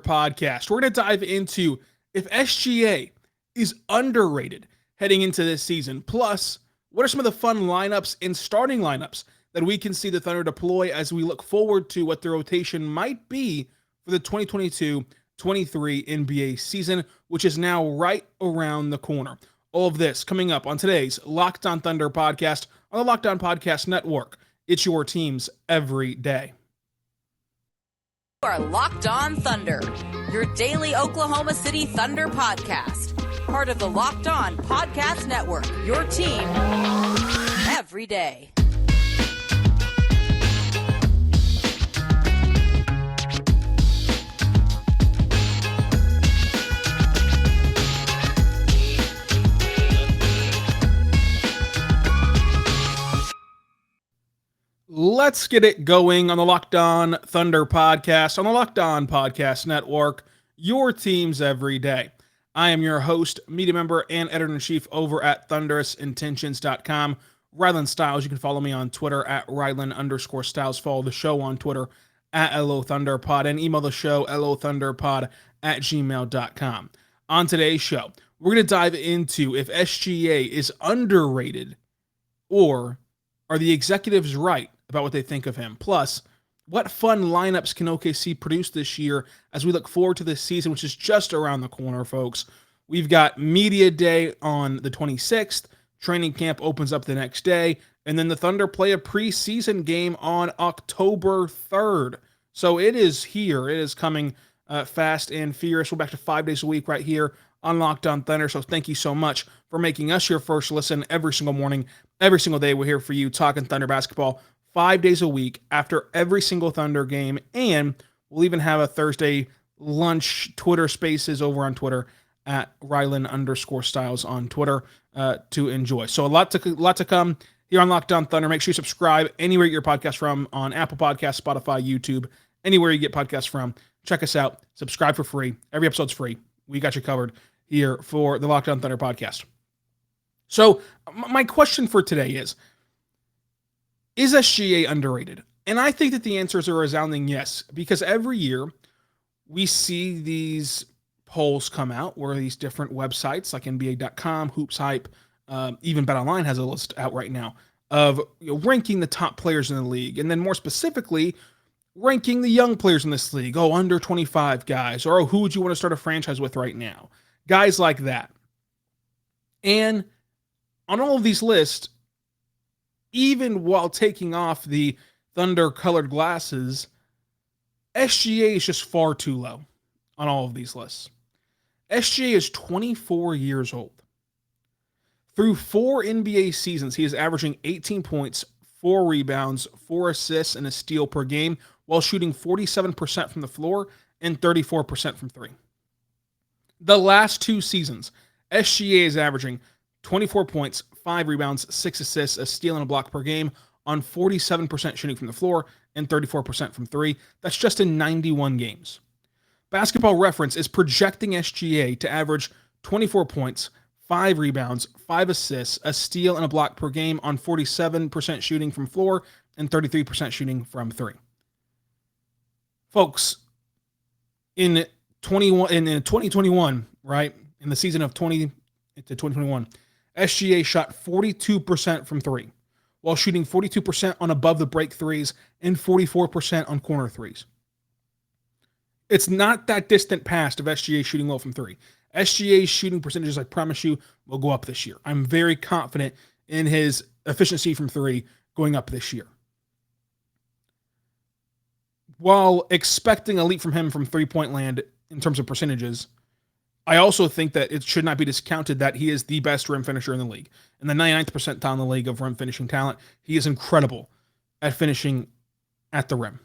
podcast. We're going to dive into if SGA is underrated heading into this season. Plus, what are some of the fun lineups and starting lineups that we can see the Thunder deploy as we look forward to what the rotation might be for the 2022-23 NBA season, which is now right around the corner. All of this coming up on today's Locked On Thunder podcast on the Locked On Podcast Network. It's your teams every day. You are Locked On Thunder, your daily Oklahoma City Thunder podcast. Part of the Locked On Podcast Network, your team every day. Let's get it going on the Locked On Thunder podcast on the Locked On Podcast Network, your teams every day. I am your host, media member, and editor-in-chief over at thunderousintentions.com, Rylan Stiles. You can follow me on Twitter at Rylan_Stiles. Follow the show on Twitter at LOThunderPod and email the show LOThunderPod@gmail.com. On today's show, we're going to dive into if SGA is underrated or are the executives right about what they think of him. Plus, what fun lineups can OKC produce this year as we look forward to this season, which is just around the corner, folks. We've got Media Day on the 26th. Training camp opens up the next day. And then the Thunder play a preseason game on October 3rd. So it is here. It is coming fast and furious. We're back to 5 days a week right here on Locked On Thunder. So thank you so much for making us your first listen every single morning, every single day. We're here for you talking Thunder basketball 5 days a week after every single Thunder game. And we'll even have a Thursday lunch Twitter spaces over on Twitter at Rylan_Stiles on Twitter to enjoy. So a lot to come here on Locked On Thunder. Make sure you subscribe anywhere you get your podcast from, on Apple Podcasts, Spotify, YouTube, anywhere you get podcasts from. Check us out. Subscribe for free. Every episode's free. We got you covered here for the Locked On Thunder podcast. So my question for today is SGA underrated? And I think that the answer is a resounding yes, because every year we see these polls come out where these different websites like NBA.com, Hoops Hype, even BetOnline has a list out right now of ranking the top players in the league. And then more specifically, ranking the young players in this league. Oh, under 25 guys. Or who would you want to start a franchise with right now? Guys like that. And on all of these lists, even while taking off the Thunder-colored glasses, SGA is just far too low on all of these lists. SGA is 24 years old. Through 4 NBA seasons, he is averaging 18 points, 4 rebounds, 4 assists, and a steal per game, while shooting 47% from the floor and 34% from three. The last 2 seasons, SGA is averaging 24 points, 5 rebounds, 6 assists, a steal, and a block per game on 47% shooting from the floor and 34% from three. That's just in 91 games. Basketball Reference is projecting SGA to average 24 points, 5 rebounds, 5 assists, a steal, and a block per game on 47% shooting from floor and 33% shooting from three. Folks, in 2021, right, in the season of 20 to 2021, SGA shot 42% from three, while shooting 42% on above the break threes and 44% on corner threes. It's not that distant past of SGA shooting well from three. SGA's shooting percentages, I promise you, will go up this year. I'm very confident in his efficiency from three going up this year. While expecting a leap from him from three-point land in terms of percentages, I also think that it should not be discounted that he is the best rim finisher in the league. In the 99th percentile in the league of rim finishing talent, he is incredible at finishing at the rim.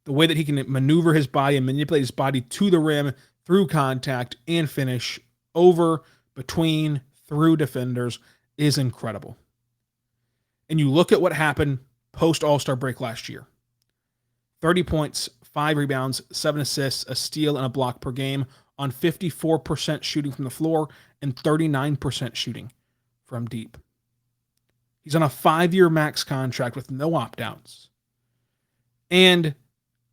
The way that he can maneuver his body and manipulate his body to the rim through contact and finish over, between, through defenders is incredible. And you look at what happened post All-Star break last year. 30 points, 5 rebounds, 7 assists, a steal, and a block per game on 54% shooting from the floor and 39% shooting from deep. He's on a 5-year max contract with no opt-outs. And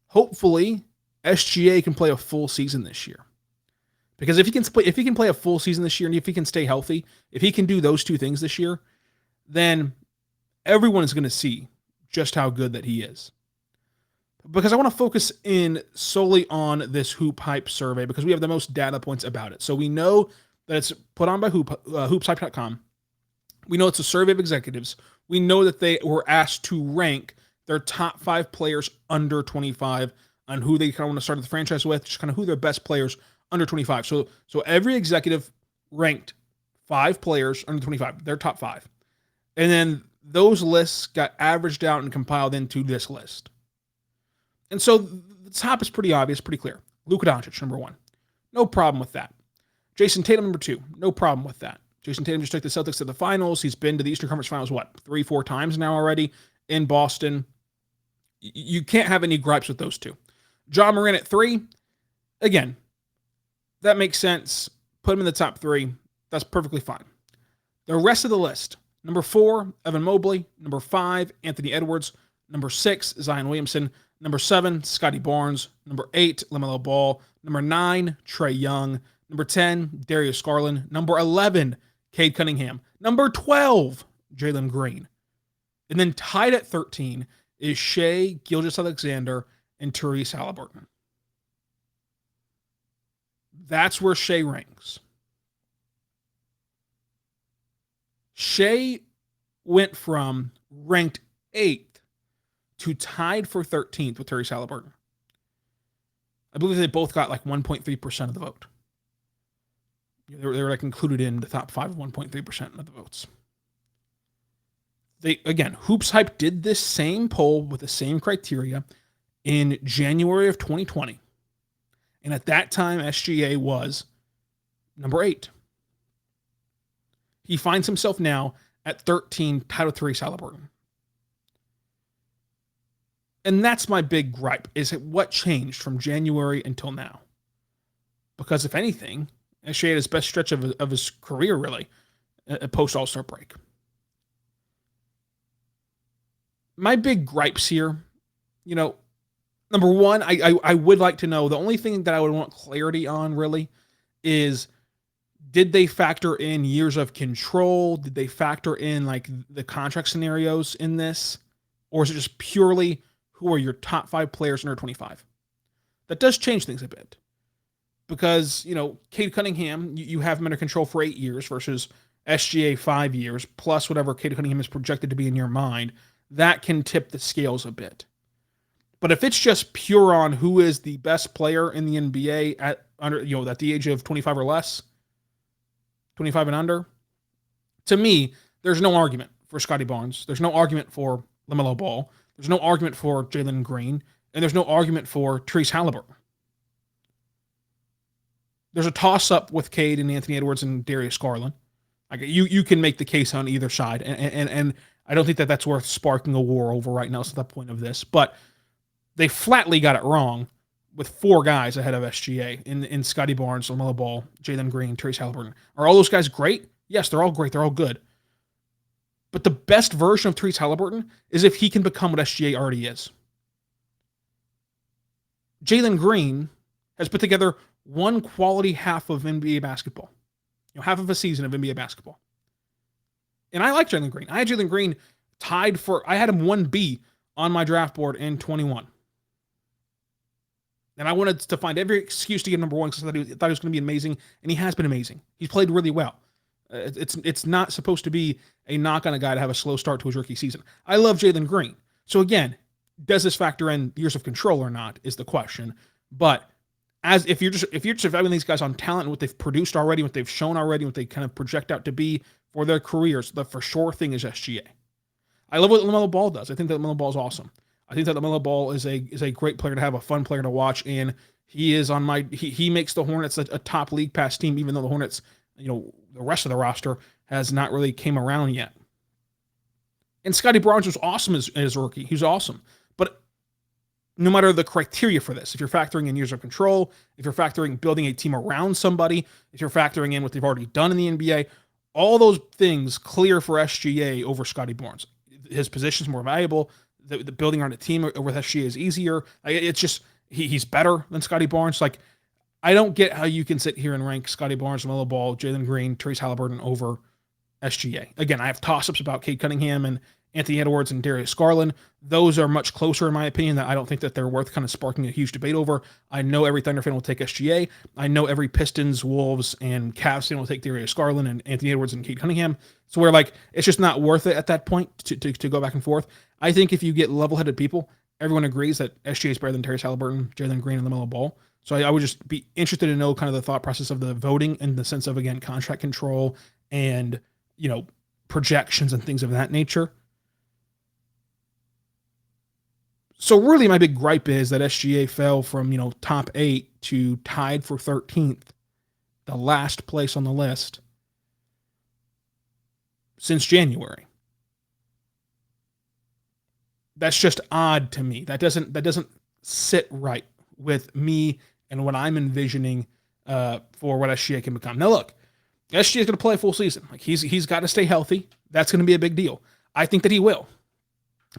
hopefully, SGA can play a full season this year. Because if he can play a full season this year, and if he can stay healthy, if he can do those two things this year, then everyone is going to see just how good that he is. Because I want to focus in solely on this Hoop Hype survey because we have the most data points about it. So we know that it's put on by hoopshype.com. We know it's a survey of executives. We know that they were asked to rank their top 5 players under 25 on who they kind of want to start the franchise with, just kind of who their best players under 25. So every executive ranked 5 players under 25, their top 5. And then those lists got averaged out and compiled into this list. And so the top is pretty obvious, pretty clear. Luka Doncic, number 1. No problem with that. Jason Tatum, number 2. No problem with that. Jason Tatum just took the Celtics to the finals. He's been to the Eastern Conference Finals, 3-4 times now already in Boston. You can't have any gripes with those two. Ja Morant at 3. Again, that makes sense. Put him in the top 3. That's perfectly fine. The rest of the list. Number 4, Evan Mobley. Number 5, Anthony Edwards. Number 6, Zion Williamson. Number 7, Scotty Barnes. Number 8, LaMelo Ball. Number 9, Trae Young. Number 10, Darius Garland. Number 11, Cade Cunningham. Number 12, Jalen Green. And then tied at 13 is Shai Gilgeous-Alexander and Therese Halliburton. That's where Shai ranks. Shai went from ranked 8th to tied for 13th with Therese Halliburton. I believe they both got like 1.3% of the vote. They were like included in the top 5 of 1.3% of the votes. Hoops Hype did this same poll with the same criteria in January of 2020. And at that time, SGA was number 8. He finds himself now at 13, tied with Therese Halliburton. And that's my big gripe, is what changed from January until now. Because if anything, SGA had his best stretch of his career, really, post-All-Star break. My big gripes here, number 1, I would like to know, the only thing that I would want clarity on, really, is did they factor in years of control? Did they factor in, like, the contract scenarios in this? Or is it just purely who are your top 5 players under 25? That does change things a bit. Because, Cade Cunningham, you have him under control for 8 years versus SGA 5 years, plus whatever Cade Cunningham is projected to be in your mind. That can tip the scales a bit. But if it's just pure on who is the best player in the NBA at the age of 25 or less, 25 and under, to me, there's no argument for Scotty Barnes. There's no argument for LaMelo Ball. There's no argument for Jalen Green. And there's no argument for Therese Halliburton. There's a toss-up with Cade and Anthony Edwards and Darius Garland. Like you can make the case on either side. And I don't think that that's worth sparking a war over right now. It's not the point of this. But they flatly got it wrong with 4 guys ahead of SGA in Scotty Barnes, LaMelo Ball, Jalen Green, Therese Halliburton. Are all those guys great? Yes, they're all great. They're all good. But the best version of Therese Halliburton is if he can become what SGA already is. Jalen Green has put together one quality half of NBA basketball. Half of a season of NBA basketball. And I like Jalen Green. I had Jalen Green I had him 1B on my draft board in 21. And I wanted to find every excuse to get number 1 because I thought he was going to be amazing. And he has been amazing. He's played really well. It's not supposed to be a knock on a guy to have a slow start to his rookie season. I love Jalen Green. So again, does this factor in years of control or not is the question. But if you're just evaluating these guys on talent and what they've produced already, what they've shown already, what they kind of project out to be for their careers, the for sure thing is SGA. I love what LaMelo Ball does. I think that LaMelo Ball is awesome. I think that LaMelo Ball is a great player to have, a fun player to watch, and he is on he makes the Hornets a top league pass team, even though the Hornets, the rest of the roster has not really came around yet. And Scotty Barnes was awesome as a rookie. He was awesome. But no matter the criteria for this, if you're factoring in years of control, if you're factoring building a team around somebody, if you're factoring in what they've already done in the NBA, all those things clear for SGA over Scotty Barnes. His position's more valuable. The building around a team with SGA is easier. It's just, He's better than Scotty Barnes. Like, I don't get how you can sit here and rank Scotty Barnes, LaMelo Ball, Jalen Green, Therese Halliburton over SGA. Again, I have toss-ups about Cade Cunningham and Anthony Edwards and Darius Garland. Those are much closer, in my opinion, that I don't think that they're worth kind of sparking a huge debate over. I know every Thunder fan will take SGA. I know every Pistons, Wolves, and Cavs fan will take Darius Garland and Anthony Edwards and Cade Cunningham. So we're like, it's just not worth it at that point to go back and forth. I think if you get level-headed people, everyone agrees that SGA is better than Therese Halliburton, Jalen Green, and LaMelo Ball. So I would just be interested to know kind of the thought process of the voting in the sense of, again, contract control and, projections and things of that nature. So really my big gripe is that SGA fell from, top 8 to tied for 13th, the last place on the list since January. That's just odd to me. That doesn't sit right with me and what I'm envisioning for what SGA can become. Now look, SGA is going to play a full season. Like he's got to stay healthy. That's going to be a big deal. I think that he will.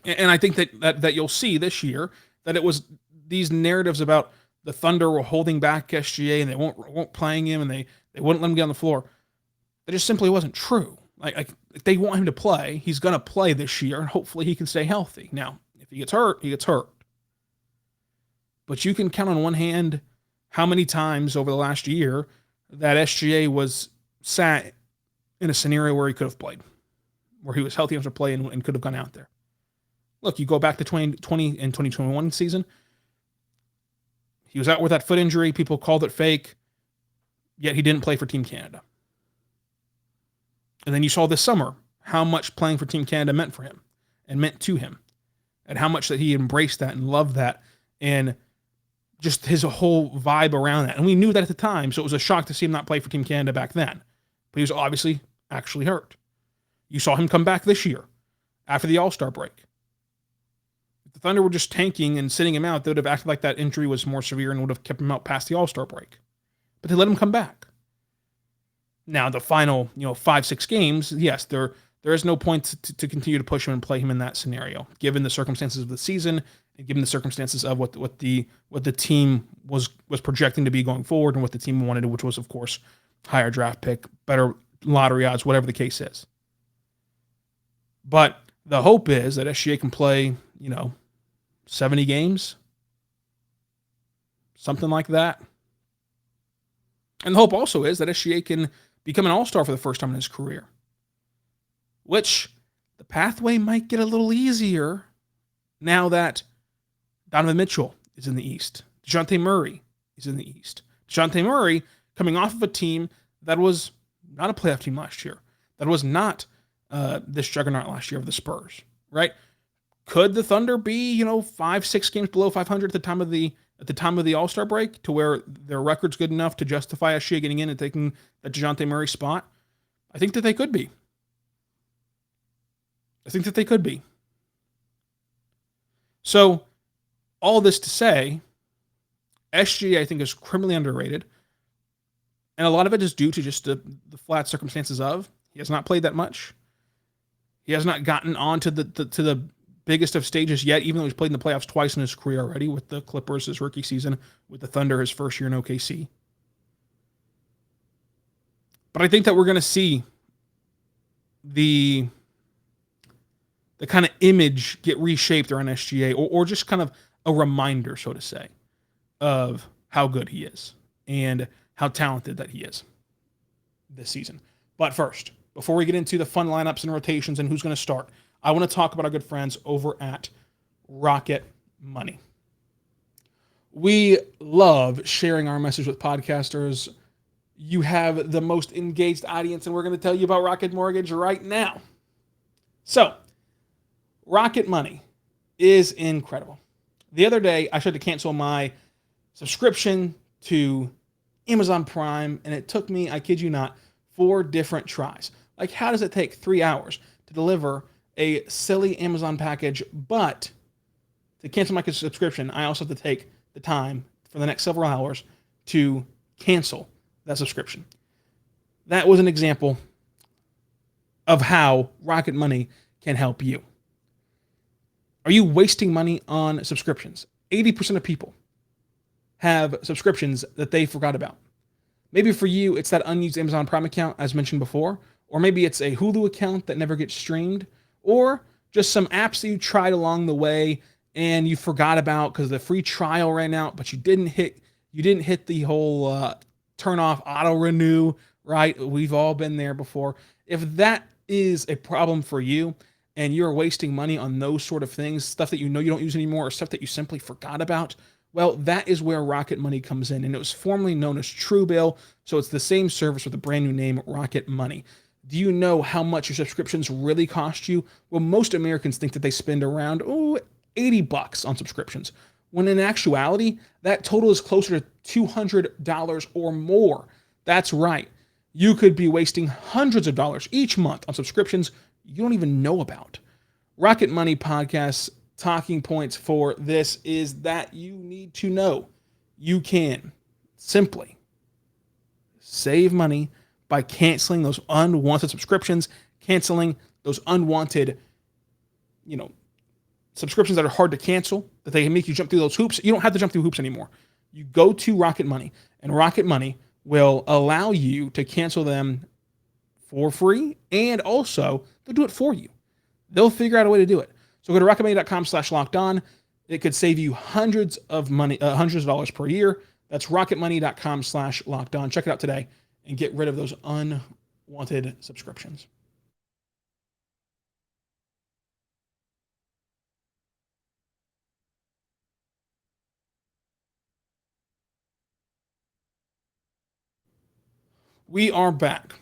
And I think that you'll see this year that it was these narratives about the Thunder were holding back SGA and they won't playing him and they wouldn't let him get on the floor. That just simply wasn't true. Like they want him to play. He's going to play this year and hopefully he can stay healthy. Now, if he gets hurt, he gets hurt. But you can count on one hand how many times over the last year that SGA was sat in a scenario where he could have played, where he was healthy enough to play and could have gone out there. Look, you go back to 2020 and 2021 season. He was out with that foot injury. People called it fake, yet he didn't play for Team Canada. And then you saw this summer how much playing for Team Canada meant for him and meant to him, and how much that he embraced that and loved that, and just his whole vibe around that. And we knew that at the time, so it was a shock to see him not play for Team Canada back then. But he was obviously actually hurt. You saw him come back this year after the All-Star break. If the Thunder were just tanking and sitting him out, they would have acted like that injury was more severe and would have kept him out past the All-Star break. But they let him come back. Now, the final, 5-6 games, yes, there is no point to continue to push him and play him in that scenario, given the circumstances of the season and given the circumstances of what the team was projecting to be going forward and what the team wanted, which was, of course, higher draft pick, better lottery odds, whatever the case is. But the hope is that SGA can play, 70 games, something like that. And the hope also is that SGA can become an all-star for the first time in his career, which the pathway might get a little easier now that Donovan Mitchell is in the East. DeJounte Murray is in the East. DeJounte Murray coming off of a team that was not a playoff team last year, that was not this juggernaut last year of the Spurs, right? Could the Thunder be, 5-6 games below 500 at the time of the All-Star break, to where their record's good enough to justify SGA getting in and taking that DeJounte Murray spot? I think that they could be. So, all this to say, SGA, I think, is criminally underrated. And a lot of it is due to just the flat circumstances of he has not played that much. He has not gotten on to the biggest of stages yet, even though he's played in the playoffs twice in his career already, with the Clippers his rookie season, with the Thunder his first year in OKC. But I think that we're going to see the kind of image get reshaped around SGA, or just kind of a reminder, so to say, of how good he is and how talented that he is this season. But first, before we get into the fun lineups and rotations and who's going to start, I want to talk about our good friends over at RocketMoney. We love sharing our message with podcasters. You have the most engaged audience, and we're going to tell you about Rocket Mortgage right now. So, Rocket Money is incredible. The other day, I tried to cancel my subscription to Amazon Prime, and it took me, I kid you not, 4 different tries. Like, how does it take 3 hours to deliver a silly Amazon package, but to cancel my subscription, I also have to take the time for the next several hours to cancel that subscription? That was an example of how Rocket Money can help you. Are you wasting money on subscriptions? 80% of people have subscriptions that they forgot about. Maybe for you, it's that unused Amazon Prime account, as mentioned before, or maybe it's a Hulu account that never gets streamed, or just some apps that you tried along the way and you forgot about because the free trial ran out, but you didn't hit the whole turn off auto renew, right? We've all been there before. If that is a problem for you and you're wasting money on those sort of things, stuff that you know you don't use anymore or stuff that you simply forgot about, well, that is where Rocket Money comes in. And it was formerly known as Truebill, so it's the same service with a brand new name, Rocket Money. Do you know how much your subscriptions really cost you? Well, most Americans think that they spend around $80 on subscriptions, when in actuality, that total is closer to $200 or more. That's right. You could be wasting hundreds of dollars each month on subscriptions you don't even know about. Rocket Money Podcast's talking points for this is that you need to know you can simply save money by canceling those unwanted subscriptions, canceling those unwanted, subscriptions that are hard to cancel, that they can make you jump through those hoops. You don't have to jump through hoops anymore. You go to Rocket Money, and Rocket Money will allow you to cancel them for free, and also they'll do it for you. They'll figure out a way to do it. So go to rocketmoney.com/lockedon. It could save you hundreds of dollars per year. That's rocketmoney.com/lockedon. Check it out today and get rid of those unwanted subscriptions. We are back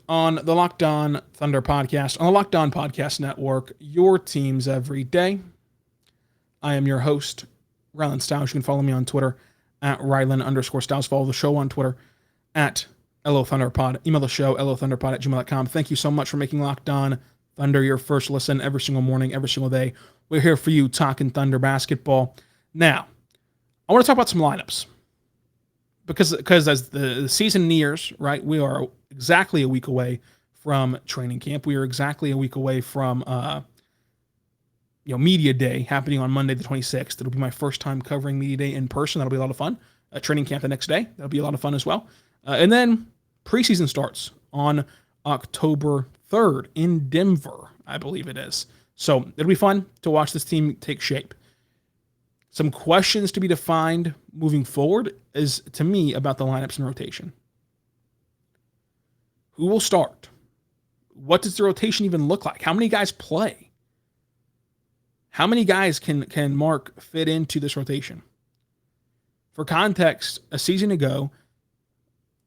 on the Locked On Thunder podcast, on the Locked On Podcast Network, your teams every day. I am your host, Rylan Stiles. You can follow me on Twitter at Rylan_Stiles. Follow the show on Twitter at LOThunderPod. Email the show, LOThunderPod@gmail.com. Thank you so much for making Locked On Thunder your first listen every single morning, every single day. We're here for you talking Thunder basketball. Now, I want to talk about some lineups. Because as the season nears, right, we are exactly a week away from training camp. We are exactly a week away from Media Day happening on Monday the 26th. It'll be my first time covering Media Day in person. That'll be a lot of fun. Training camp the next day. That'll be a lot of fun as well. And then preseason starts on October 3rd in Denver, I believe it is. So it'll be fun to watch this team take shape. Some questions to be defined moving forward is, to me, about the lineups and rotation. Who will start? What does the rotation even look like? How many guys play? How many guys can Mark fit into this rotation? For context, a season ago,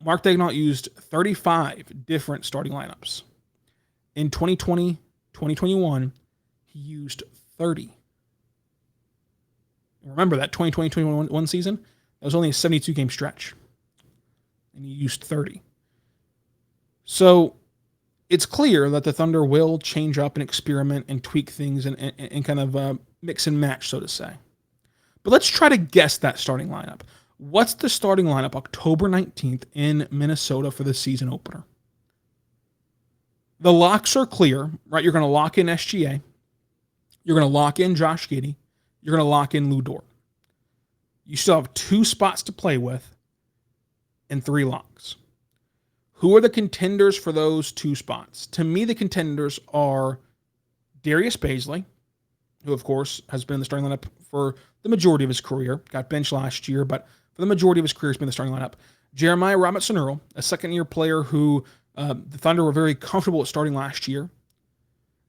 Mark Daigneault used 35 different starting lineups. In 2020, 2021, he used 30. Remember that 2020-21 season? That was only a 72-game stretch. And he used 30. So it's clear that the Thunder will change up and experiment and tweak things and kind of mix and match, so to say. But let's try to guess that starting lineup. What's the starting lineup October 19th in Minnesota for the season opener? The locks are clear, right? You're going to lock in SGA. You're going to lock in Josh Giddey. You're going to lock in Lu Dort. You still have 2 spots to play with and 3 locks. Who are the contenders for those 2 spots? To me, the contenders are Darius Bazley, who, of course, has been in the starting lineup for the majority of his career. Got benched last year, but for the majority of his career, he's been in the starting lineup. Jeremiah Robinson-Earl, a second-year player who the Thunder were very comfortable at starting last year.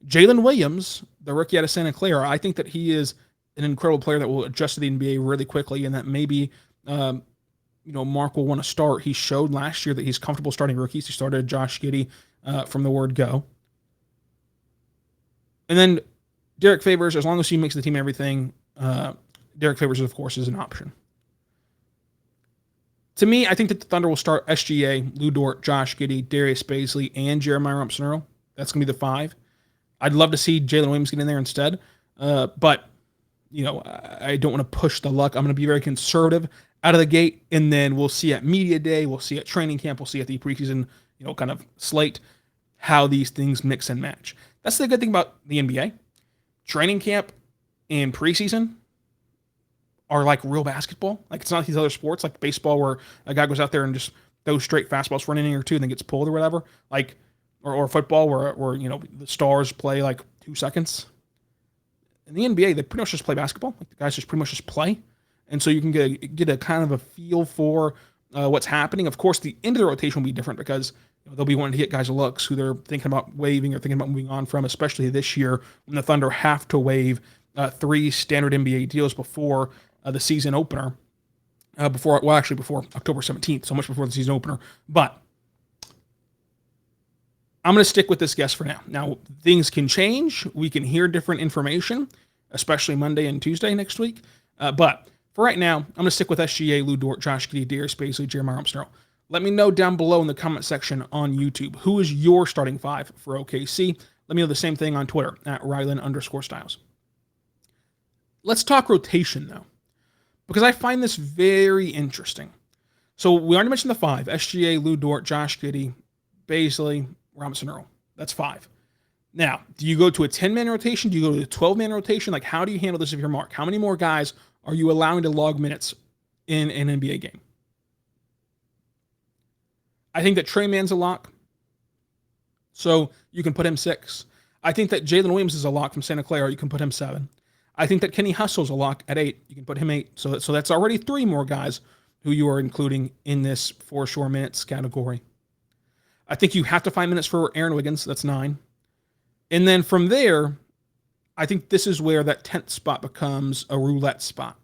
Jalen Williams, the rookie out of Santa Clara, I think that he is an incredible player that will adjust to the NBA really quickly, and that maybe Mark will want to start. He showed last year that he's comfortable starting rookies. He started Josh Giddey from the word go. And then Derek Favors, as long as he makes the team everything, Derek Favors, of course, is an option. To me, I think that the Thunder will start SGA, Lu Dort, Josh Giddey, Darius Bazley, and Jeremiah Robinson-Earl. That's going to be the 5. I'd love to see Jalen Williams get in there instead, but I don't want to push the luck. I'm going to be very conservative out of the gate, and then we'll see at Media Day, we'll see at training camp, we'll see at the preseason, kind of slate how these things mix and match. That's the good thing about the NBA. Training camp and preseason are like real basketball. Like it's not these other sports like baseball where a guy goes out there and just throws straight fastballs for an inning or two and then gets pulled or whatever. Like or football where the stars play like 2 seconds. In the NBA, they pretty much just play basketball. Like the guys just pretty much just play, and so you can get a kind of a feel for what's happening. Of course, the end of the rotation will be different because they'll be wanting to get guys looks who they're thinking about waiving or thinking about moving on from, especially this year when the Thunder have to waive 3 standard NBA deals before the season opener. Before October 17th, so much before the season opener. But I'm going to stick with this guess for now. Now, things can change. We can hear different information, especially Monday and Tuesday next week. But for right now, I'm going to stick with SGA, Lou Dort, Josh Giddey, Darius Bazley, Jeremiah Armstrong. Let me know down below in the comment section on YouTube, who is your starting 5 for OKC? Let me know the same thing on Twitter, at Rylan_Styles. Let's talk rotation, though, because I find this very interesting. So we already mentioned the 5, SGA, Lou Dort, Josh Giddey, Bazley, Robinson Earl. That's 5. Now, do you go to a 10-man rotation? Do you go to a 12-man rotation? Like, how do you handle this if you're Mark? How many more guys are you allowing to log minutes in an NBA game? I think that Trey Mann's a lock, so you can put him 6. I think that Jalen Williams is a lock from Santa Clara. You can put him 7. I think that Kenny Hustle's a lock at 8. You can put him 8. So that's already 3 more guys who you are including in this for sure minutes category. I think you have to find minutes for Aaron Wiggins. That's 9. And then from there, I think this is where that 10th spot becomes a roulette spot.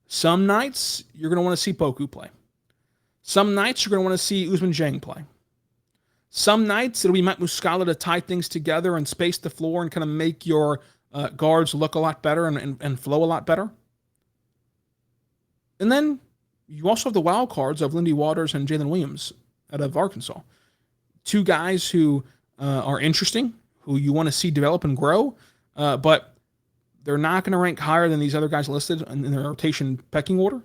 Some nights, you're going to want to see Poku play. Some nights, you're going to want to see Ousmane Dieng play. Some nights, it'll be Mike Muscala to tie things together and space the floor and kind of make your guards look a lot better and flow a lot better. And then you also have the wild cards of Lindy Waters and Jalen Williams out of Arkansas. 2 guys who are interesting, who you want to see develop and grow, but they're not going to rank higher than these other guys listed in their rotation pecking order.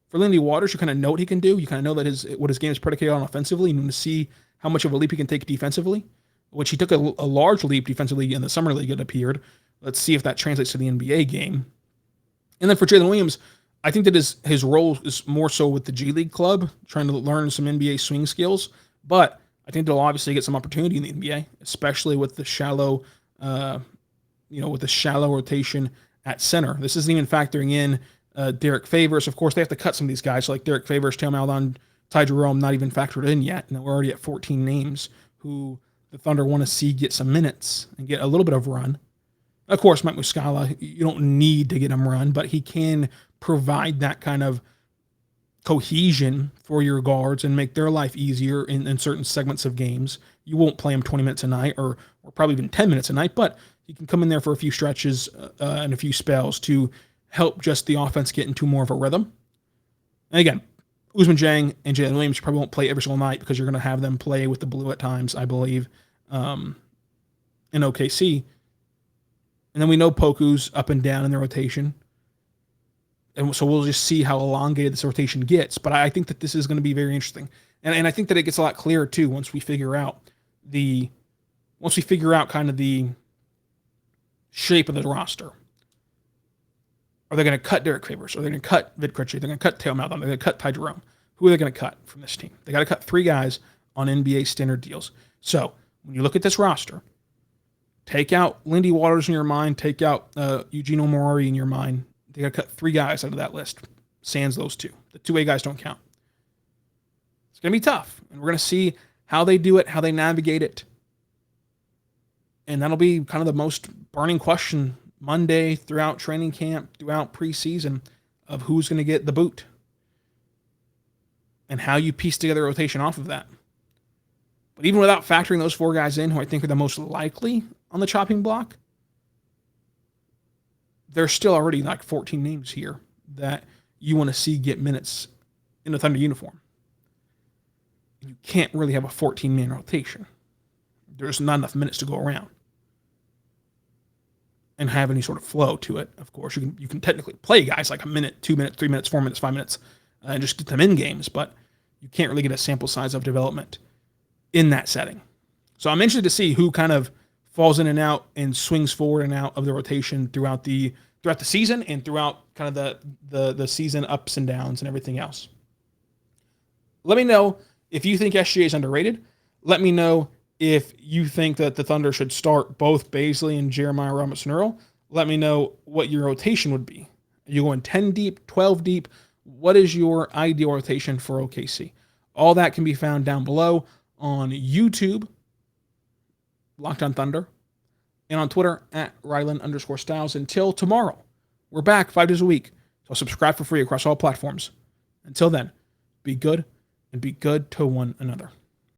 For Lindy Waters, you kind of know what he can do. You kind of know that what his game is predicated on offensively. You need to see how much of a leap he can take defensively, which he took a large leap defensively in the summer league, it appeared. Let's see if that translates to the NBA game. And then for Jalen Williams, I think that his role is more so with the G League club, trying to learn some NBA swing skills. But I think they'll obviously get some opportunity in the NBA, especially with the shallow, rotation at center. This isn't even factoring in Derek Favors. Of course, they have to cut some of these guys, like Derek Favors, Theo Maledon, Ty Jerome, not even factored in yet. And we're already at 14 names who the Thunder want to see get some minutes and get a little bit of run. Of course, Mike Muscala, you don't need to get him run, but he can provide that kind of cohesion for your guards and make their life easier in certain segments of games. You won't play him 20 minutes a night or probably even 10 minutes a night, but he can come in there for a few stretches and a few spells to help just the offense get into more of a rhythm. And again, Ousmane Dieng and Jalen Williams probably won't play every single night because you're going to have them play with the blue at times, I believe, in OKC. And then we know Poku's up and down in the rotation. And so we'll just see how elongated this rotation gets. But I think that this is going to be very interesting. And I think that it gets a lot clearer, too, once we figure out kind of the shape of the roster. Are they going to cut Derek Favors? Are they going to cut Vid Krejci? They're going to cut Theo Maledon. They're going to cut Ty Jerome. Who are they going to cut from this team? They got to cut 3 guys on NBA standard deals. So when you look at this roster, take out Lindy Waters in your mind. Take out Eugene Omori in your mind. They got to cut 3 guys out of that list. Sans those 2. The 2A guys don't count. It's going to be tough. And we're going to see how they do it, how they navigate it. And that'll be kind of the most burning question Monday, throughout training camp, throughout preseason, of who's going to get the boot and how you piece together a rotation off of that. But even without factoring those 4 guys in, who I think are the most likely on the chopping block, there's still already like 14 names here that you want to see get minutes in a Thunder uniform. You can't really have a 14-man rotation. There's not enough minutes to go around and have any sort of flow to it. Of course, you can technically play guys like a minute, 2 minutes, 3 minutes, 4 minutes, 5 minutes, and just get them in games, but you can't really get a sample size of development in that setting. So I'm interested to see who kind of falls in and out and swings forward and out of the rotation throughout the throughout the season and throughout kind of the season ups and downs and everything else. Let me know if you think SGA is underrated. Let me know if you think that the Thunder should start both Baisley and Jeremiah Robinson-Earl. Let me know what your rotation would be. Are you going 10 deep, 12 deep? What is your ideal rotation for OKC? All that can be found down below on YouTube, Locked on Thunder, and on Twitter at Ryland_Styles. Until tomorrow, we're back 5 days a week. So subscribe for free across all platforms. Until then, be good and be good to one another.